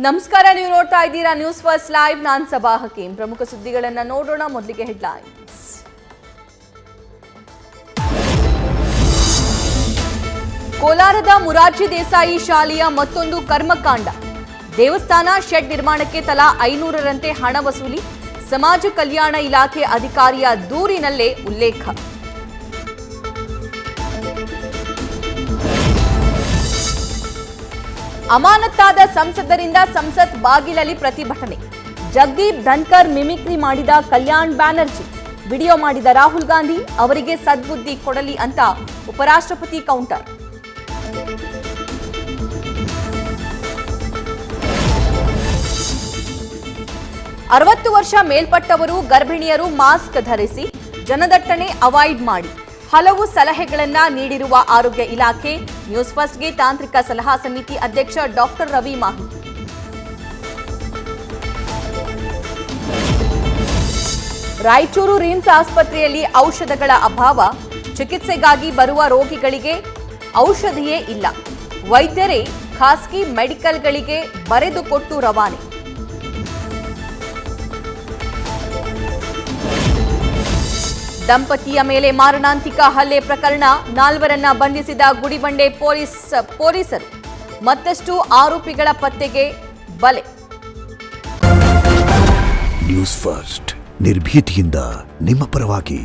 ನಮಸ್ಕಾರ, ನೀವು ನೋಡ್ತಾ ಇದ್ದೀರಾ ನ್ಯೂಸ್ ಫಸ್ಟ್ ಲೈವ್. ನಾನು ಸಬಾ ಹಕೀಂ. ಪ್ರಮುಖ ಸುದ್ದಿಗಳನ್ನು ನೋಡೋಣ. ಮೊದಲಿಗೆ ಹೆಡ್ಲೈನ್ಸ್. ಕೋಲಾರದ ಮುರಾರ್ಜಿ ದೇಸಾಯಿ ಶಾಲೆಯ ಮತ್ತೊಂದು ಕರ್ಮಕಾಂಡ. ದೇವಸ್ಥಾನ ಶೆಡ್ ನಿರ್ಮಾಣಕ್ಕೆ ತಲಾ 500ರಂತೆ ಹಣ ವಸೂಲಿ. ಸಮಾಜ ಕಲ್ಯಾಣ ಇಲಾಖೆ ಅಧಿಕಾರಿಯ ದೂರಿನಲ್ಲೇ ಉಲ್ಲೇಖ. ಅಮಾನತಾದ ಸಂಸದರಿಂದ ಸಂಸತ್ ಬಾಗಿಲಲ್ಲಿ ಪ್ರತಿಭಟನೆ. ಜಗದೀಪ್ ಧನ್ಕರ್ ಮಿಮಿಕ್ರಿ ಮಾಡಿದ ಕಲ್ಯಾಣ್ ಬ್ಯಾನರ್ಜಿ. ವಿಡಿಯೋ ಮಾಡಿದ ರಾಹುಲ್ ಗಾಂಧಿ ಅವರಿಗೆ ಸದ್ಬುದ್ಧಿ ಕೊಡಲಿ ಅಂತ ಉಪರಾಷ್ಟ್ರಪತಿ ಕೌಂಟರ್. ಅರವತ್ತು ವರ್ಷ ಮೇಲ್ಪಟ್ಟವರು, ಗರ್ಭಿಣಿಯರು ಮಾಸ್ಕ್ ಧರಿಸಿ, ಜನದಟ್ಟಣೆ ಅವಾಯ್ಡ್ ಮಾಡಿ. ಹಲವು ಸಲಹೆಗಳನ್ನ ನೀಡಿರುವ ಆರೋಗ್ಯ ಇಲಾಖೆ. ನ್ಯೂಸ್ ಫಸ್ಟ್ಗೆ ತಾಂತ್ರಿಕ ಸಲಹಾ ಸಮಿತಿ ಅಧ್ಯಕ್ಷ ಡಾಕ್ಟರ್ ರವಿ ಮಾಹಿತಿ. ರಾಯಚೂರು ರಿಮ್ಸ್ ಆಸ್ಪತ್ರೆಯಲ್ಲಿ ಔಷಧಗಳ ಅಭಾವ. ಚಿಕಿತ್ಸೆಗಾಗಿ ಬರುವ ರೋಗಿಗಳಿಗೆ ಔಷಧಿಯೇ ಇಲ್ಲ. ವೈದ್ಯರೇ ಖಾಸಗಿ ಮೆಡಿಕಲ್ಗಳಿಗೆ ಬರೆದುಕೊಟ್ಟು ರವಾನೆ. ದಂಪತಿಯ ಮೇಲೆ ಮಾರಣಾಂತಿಕ ಹಲ್ಲೆ ಪ್ರಕರಣ. 4ರನ್ನ ಬಂಧಿಸಿದ ಗುಡಿಬಂಡೆ ಪೊಲೀಸರು. ಮತ್ತಷ್ಟು ಆರೋಪಿಗಳ ಪತ್ತೆಗೆ ಬಲೆ. ನ್ಯೂಸ್ ಫಸ್ಟ್ ನಿರ್ಭೀತಿಯಿಂದ ನಿಮ್ಮ ಪರವಾಗಿ.